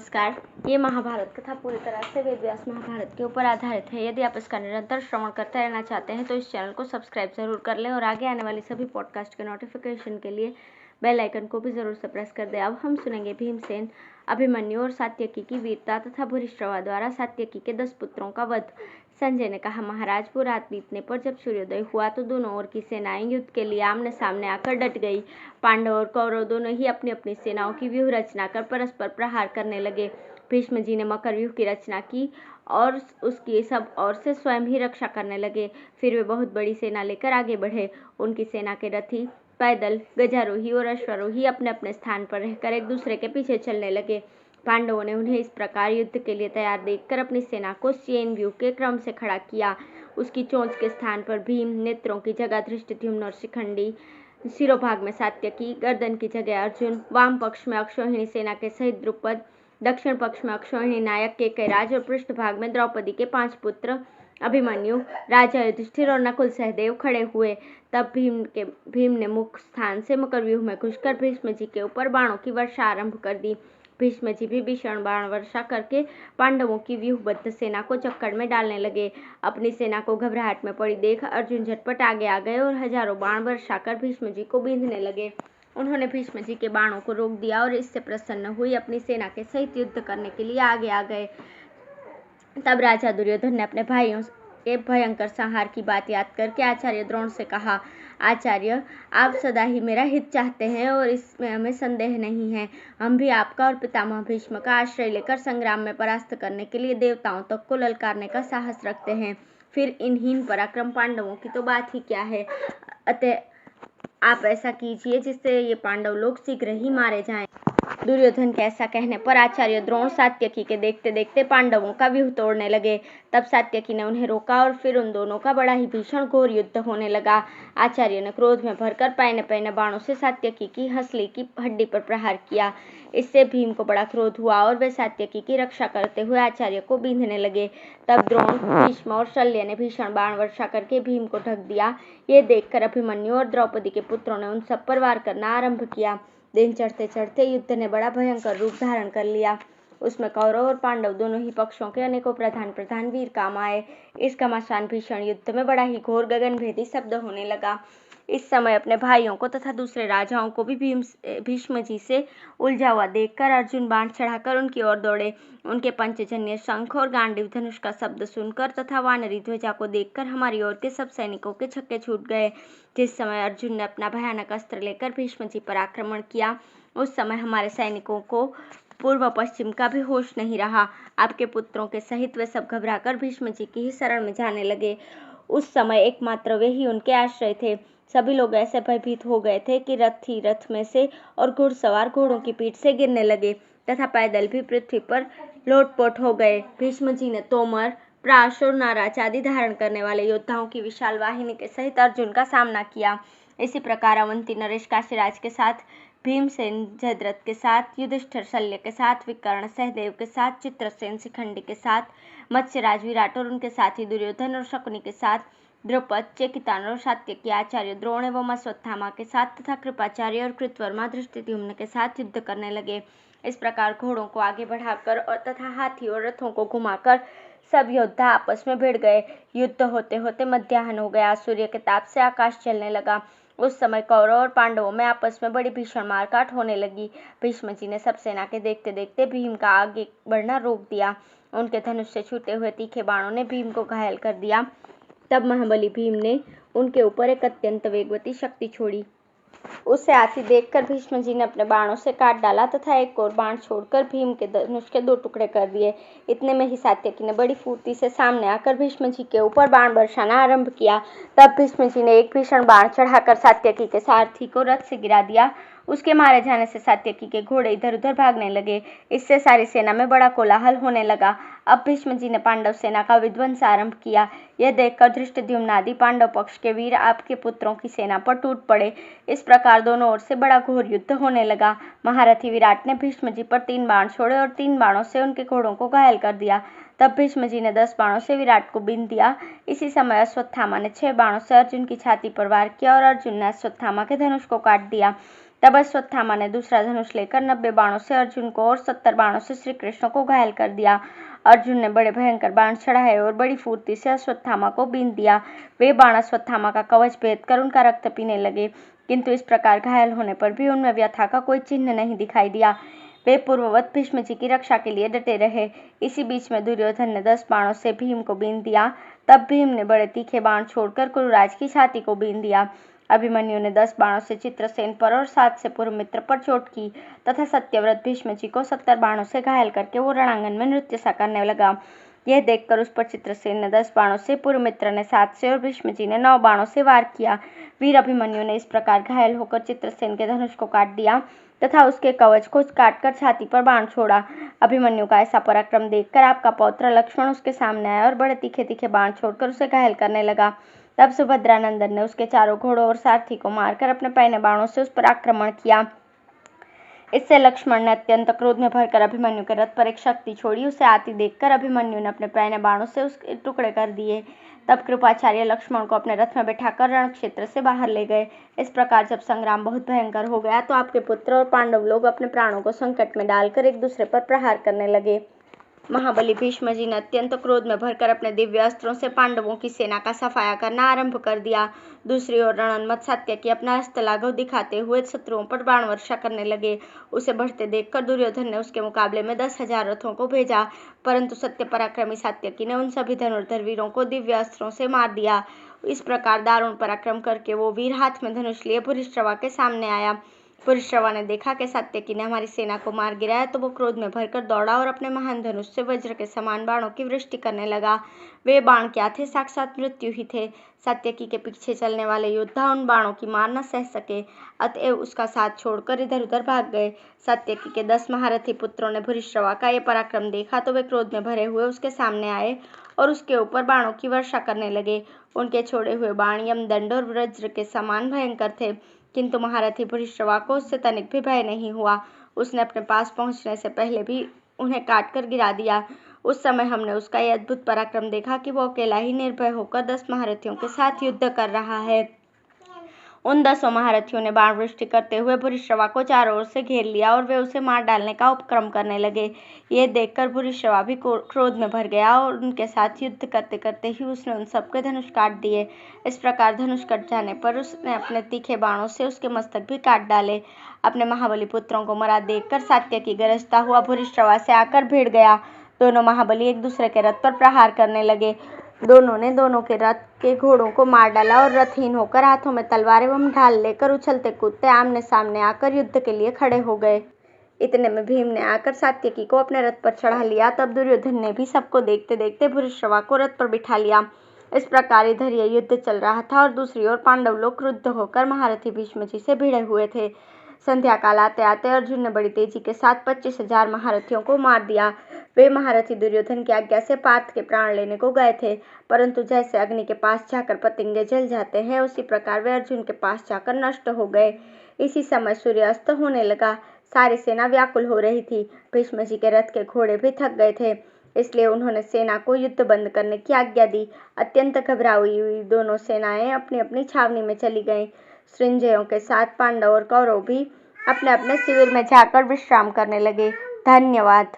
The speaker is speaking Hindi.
नमस्कार। ये महाभारत कथा पूरी तरह से वेद व्यास महाभारत के ऊपर आधारित है। यदि आप इसका निरंतर श्रवण करते रहना चाहते हैं तो इस चैनल को सब्सक्राइब जरूर कर लें और आगे आने वाली सभी पॉडकास्ट के नोटिफिकेशन के लिए बेल आइकन को भी जरूर से प्रेस कर दें। अब हम सुनेंगे भीमसेन, अभिमन्यु और सात्यकी की वीरता तथा भूरिश्रवा द्वारा सात्यकी के 10 पुत्रों का वध। संजय ने कहा, महाराज, वो रात बीतने पर जब सूर्योदय हुआ तो दोनों ओर की सेनाएं युद्ध के लिए आमने सामने आकर डट गई। पांडव और कौरव दोनों ही अपनी अपनी सेनाओं की व्यूह रचना कर परस्पर प्रहार करने लगे। भीष्म जी ने मकर व्यूह की रचना की और उसकी सब ओर से स्वयं ही रक्षा करने लगे। फिर वे बहुत बड़ी सेना लेकर आगे बढ़े। उनकी सेना के रथी, पैदल, गजारोही और अश्वारोही अपने अपने स्थान पर रहकर एक दूसरे के पीछे चलने लगे। पांडवों ने उन्हें इस प्रकार युद्ध के लिए तैयार देखकर अपनी सेना को चेन व्यूह के क्रम से खड़ा किया। उसकी चोंच के स्थान पर भीम, नेत्रों की जगह धृष्टद्युम्न और शिखंडी, शिरोभाग में सात्यकी, गर्दन की जगह अर्जुन, वाम पक्ष में अक्षौहिणी सेना के सहित द्रुपद, दक्षिण पक्ष में अक्षौहिणी नायक केकैराज और पृष्ठभाग में द्रौपदी के 5 पुत्र अभिमन्यु, राजा युधिष्ठिर और नकुल सहदेव खड़े हुए। तब भीम ने मुख स्थान से मकर व्यूह में घुसकर भीष्म जी के ऊपर बाणों की वर्षा आरंभ कर दी। भीष्म जी भी भीषण बाण वर्षा करके पांडवों की व्यूहबद्ध सेना को चक्कर में डालने लगे। अपनी सेना को घबराहट में पड़ी देख अर्जुन झटपट आगे आ गए और हजारों बाण वर्षा कर भीष्म जी को बींधने लगे। उन्होंने भीष्म जी के बाणों को रोक दिया और इससे प्रसन्न हुई अपनी सेना के सहित युद्ध करने के लिए आगे आ गए। तब राजा दुर्योधन ने अपने भाइयों के भयंकर संहार की बात याद करके आचार्य द्रोण से कहा, आचार्य, आप सदा ही मेरा हित चाहते हैं और इसमें हमें संदेह नहीं है। हम भी आपका और पितामह भीष्म का आश्रय लेकर संग्राम में परास्त करने के लिए देवताओं तक को ललकारने का साहस रखते हैं। फिर इन हीन पराक्रम पांडवों की तो बात ही क्या है। अतः आप ऐसा कीजिए जिससे ये पांडव लोग शीघ्र ही मारे जाएं। दुर्योधन के ऐसा कहने पर आचार्य द्रोण सात्यकी के देखते देखते पांडवों का व्यूह तोड़ने लगे। तब सात्यकी ने उन्हें रोका और फिर उन दोनों का बड़ा ही भीषण घोर युद्ध होने लगा। आचार्य ने क्रोध में भरकर पैने पैने बाणों से सात्यकी की हंसली की हड्डी पर प्रहार किया। इससे भीम को बड़ा क्रोध हुआ और वे सात्यकी की रक्षा करते हुए आचार्य को बींधने लगे। तब द्रोण, भीष्म और शल्य ने भीषण बाण वर्षा करके भीम को ढक दिया। ये देखकर अभिमन्यु और द्रौपदी के पुत्रों ने उन सब पर वार करना आरंभ किया। दिन चढ़ते चढ़ते युद्ध ने बड़ा भयंकर रूप धारण कर लिया। उसमें कौरव और पांडव दोनों ही पक्षों के अनेकों प्रधान वीर काम आए। इस घमासान भीषण युद्ध में बड़ा ही घोर गगनभेदी शब्द होने लगा। इस समय अपने भाइयों को तथा दूसरे राजाओं को भी भीष्म जी से उलझा हुआ देखकर अर्जुन बाण चढ़ाकर उनकी ओर दौड़े। उनके पंचजन्य शंख और गांडीव धनुष का शब्द सुनकर तथा वानरी ध्वजा को देखकर हमारी ओर के सब सैनिकों के छक्के छूट गए। जिस समय अर्जुन ने अपना भयानक अस्त्र लेकर भीष्म जी पर आक्रमण किया, उस समय हमारे सैनिकों को पूर्व पश्चिम का भी होश नहीं रहा। आपके पुत्रों के सहित वे सब घबराकर भीष्म जी की ही शरण में जाने लगे। उस समय एकमात्र वे ही उनके आश्रय थे। सभी लोग ऐसे भयभीत हो गए थे कि रथी रथ में से और घुड़सवार घोड़ों की पीठ से गिरने लगे तथा पैदल भी पृथ्वी पर लोटपोट हो गए। भीष्म जी ने तोमर, प्राश और नाराज आदि धारण करने वाले योद्धाओं की विशाल वाहिनी के सहित अर्जुन का सामना किया। इसी प्रकार अवंती नरेश काशीराज के साथ, भीमसेन जयद्रथ के साथ, युधिष्ठिर शल्य के साथ, विकर्ण सहदेव के साथ, चित्रसेन शिखंडी के साथ, मत्स्यराज विराट और उनके साथी दुर्योधन और शकुनी के साथ, द्रुपद, चेकितान और सात्यकी, आचार्य द्रोण एवं अश्वत्थामा के साथ तथा कृपाचार्य और कृतवर्मा धृष्टद्युम्न के साथ युद्ध करने लगे। इस प्रकार घोड़ों को आगे बढ़ाकर और तथा हाथी और रथों को घुमाकर सब योद्धा आपस में भिड़ गए। युद्ध होते होते मध्याह्न हो गया। सूर्य के ताप से आकाश जलने लगा। उस समय कौरव और पांडवों में आपस में बड़ी भीषण मारकाट होने लगी। भीष्म जी ने सब सेना के देखते देखते भीम का आगे बढ़ना रोक दिया। उनके धनुष से छूटे हुए तीखे बाणों ने भीम को घायल कर दिया। तब महाबली भीम ने उनके ऊपर एक अत्यंत वेगवती शक्ति छोड़ी। उसे आती देखकर भीष्म जी ने अपने बाणों से काट डाला तथा एक और बाण छोड़कर भीम के धनुष के 2 टुकड़े कर दिए। इतने में ही सात्यकी ने बड़ी फुर्ती से सामने आकर भीष्म जी के ऊपर बाण बरसाना आरंभ किया। तब भीष्म जी ने एक भीषण बाण चढ़ाकर सात्यकी के सारथी को रथ से गिरा दिया। उसके मारे जाने से सात्यकी के घोड़े इधर उधर भागने लगे। इससे सारी सेना में बड़ा कोलाहल होने लगा। अब भीष्म जी ने पांडव सेना का विध्वंस आरंभ किया। यह देखकर धृष्टद्युम्न आदि पांडव पक्ष के वीर आपके पुत्रों की सेना पर टूट पड़े। इस प्रकार दोनों ओर से बड़ा घोर युद्ध होने लगा। महारथी विराट ने भीष्म जी पर 3 बाण छोड़े और 3 बाणों से उनके घोड़ों को घायल कर दिया। तब भीष्म जी ने 10 बाणों से विराट को बींध दिया। इसी समय अश्वत्थामा ने 6 बाणों से अर्जुन की छाती पर वार किया और अर्जुन ने अश्वत्थामा के धनुष को काट दिया। तब अश्वत्थामा ने दूसरा धनुष लेकर 90 बाणों से अर्जुन को और 70 बाणों से श्री कृष्ण को घायल कर दिया। अर्जुन ने बड़े भयंकर बाण चढ़ाए और बड़ी फुर्ती से अश्वत्थामा को बींध दिया। वे बाण अश्वत्थामा का कवच भेद कर उनका रक्त पीने लगे, किंतु इस प्रकार घायल होने पर भी उनमें व्यथा का कोई चिन्ह नहीं दिखाई दिया। वे पूर्ववत भीष्म जी की रक्षा के लिए डटे रहे। इसी बीच में दुर्योधन ने 10 बाणों से भीम को बींध दिया। तब भीम ने बड़े तीखे बाण छोड़कर कुरुराज की छाती को बींध दिया। अभिमन्यु ने 10 बाणों से चित्रसेन पर और 7 से पुरुमित्र पर चोट की तथा सत्यव्रत भीष्म जी को 70 बाणों से घायल करके वो रणांगन में नृत्य सा करने लगा। यह देखकर उस पर चित्रसेन ने 10 बाणों से, पुरुमित्र ने 7 से और भीष्म जी ने 9 बाणों से वार किया। वीर अभिमन्यु ने इस प्रकार घायल होकर चित्रसेन के धनुष को काट दिया तथा उसके कवच को काटकर छाती पर बाण छोड़ा। अभिमन्यु का ऐसा पराक्रम देखकर आपका पौत्र लक्ष्मण उसके सामने आया और बड़े तीखे तीखे बाण छोड़कर उसे घायल करने लगा। तब सुभद्रानंदन ने उसके चारों घोड़ों और सारथी को मारकर अपने पैने बाणों से उस पर आक्रमण किया। इससे लक्ष्मण ने अत्यंत क्रोध में भरकर अभिमन्यु के रथ पर एक शक्ति छोड़ी। उसे आती देखकर अभिमन्यु ने अपने पैने बाणों से उसके टुकड़े कर दिए। तब कृपाचार्य लक्ष्मण को अपने रथ में बैठाकर रण क्षेत्र से बाहर ले गए। इस प्रकार जब संग्राम बहुत भयंकर हो गया तो आपके पुत्र और पांडव लोग अपने प्राणों को संकट में डालकर एक दूसरे पर प्रहार करने लगे। महाबली भीष्म जी ने अत्यंत क्रोध में भरकर अपने दिव्य अस्त्रों से पांडवों की सेना का सफाया करना आरंभ कर दिया। दूसरी ओर रणन्मत सात्यकी अपना हस्तलाघव दिखाते हुए शत्रुओं पर बाण वर्षा करने लगे। उसे बढ़ते देखकर दुर्योधन ने उसके मुकाबले में 10,000 रथों को भेजा, परंतु सत्य पराक्रमी सात्यकी ने उन सभी धनुर्धर वीरों को दिव्य अस्त्रों से मार दिया। इस प्रकार दारुण पराक्रम करके वो वीर हाथ में धनुष लिए पुरुश्रवा के सामने आया। पुरुश्रवा ने देखा कि सात्यकी ने हमारी सेना को मार गिराया तो वो क्रोध में भरकर दौड़ा और अपने महान धनुष से वज्र के समान बाणों की वृष्टि करने लगा। वे बाण क्या थे, साक्षात मृत्यु ही थे। सात्यकी के पीछे चलने वाले योद्धा उन बाणों की मार न सह सके, अतएव उसका साथ छोड़कर इधर उधर भाग गए। सात्यकी के 10 महारथी पुत्रों ने पुरुश्रवा का ये पराक्रम देखा तो वे क्रोध में भरे हुए उसके सामने आए और उसके ऊपर बाणों की वर्षा करने लगे। उनके छोड़े हुए बाण यमदंड और वज्र के समान भयंकर थे, किंतु महारथी पुरुश्रवा को उससे तनिक भी भय नहीं हुआ। उसने अपने पास पहुंचने से पहले भी उन्हें काटकर गिरा दिया। उस समय हमने उसका यह अद्भुत पराक्रम देखा कि वो अकेला ही निर्भय होकर 10 महारथियों के साथ युद्ध कर रहा है। उन 10 महारथियों ने बाण वृष्टि करते हुए पुरुश्रवा को चारों ओर से घेर लिया और वे उसे मार डालने का उपक्रम करने लगे। ये देखकर पुरुश्रवा भी क्रोध में भर गया और उनके साथ युद्ध करते करते ही उसने उन सबके धनुष काट दिए। इस प्रकार धनुष कट जाने पर उसने अपने तीखे बाणों से उसके मस्तक भी काट डाले। अपने महाबली पुत्रों को मरा देखकर सात्यकी गरजता हुआ पुरुश्रवा से आकर भिड़ गया। दोनों महाबली एक दूसरे के रथ पर प्रहार करने लगे। दोनों ने दोनों के रथ के घोड़ों को मार डाला और रथहीन होकर हाथों में तलवार एवं ढाल लेकर उछलते कूदते आमने सामने आकर युद्ध के लिए खड़े हो गए। इतने में भीम ने आकर सात्यकी को अपने रथ पर चढ़ा लिया। तब दुर्योधन ने भी सबको देखते देखते पुरुश्रवा को रथ पर बिठा लिया। इस प्रकार इधर यह युद्ध चल रहा था और दूसरी ओर पांडव लोग क्रुद्ध होकर महारथी भीष्म जी से भिड़े हुए थे। संध्या काल आते आते अर्जुन ने बड़ी तेजी के साथ 25,000 महारथियों को मार दिया। वे महारथी दुर्योधन की आज्ञा से पार्थ के प्राण लेने को गए थे, परंतु जैसे अग्नि के पास जाकर पतंगे जल जाते हैं उसी प्रकार वे अर्जुन के पास जाकर नष्ट हो गए। इसी समय सूर्यास्त होने लगा। सारी सेना व्याकुल हो रही थी। भीष्म जी के रथ के घोड़े भी थक गए थे, इसलिए उन्होंने सेना को युद्ध बंद करने की आज्ञा दी। अत्यंत घबराई हुई दोनों सेनाएं अपनी अपनी छावनी में चली गईं। सृंजयों के साथ पांडव और कौरव भी अपने अपने शिविर में जाकर विश्राम करने लगे। धन्यवाद।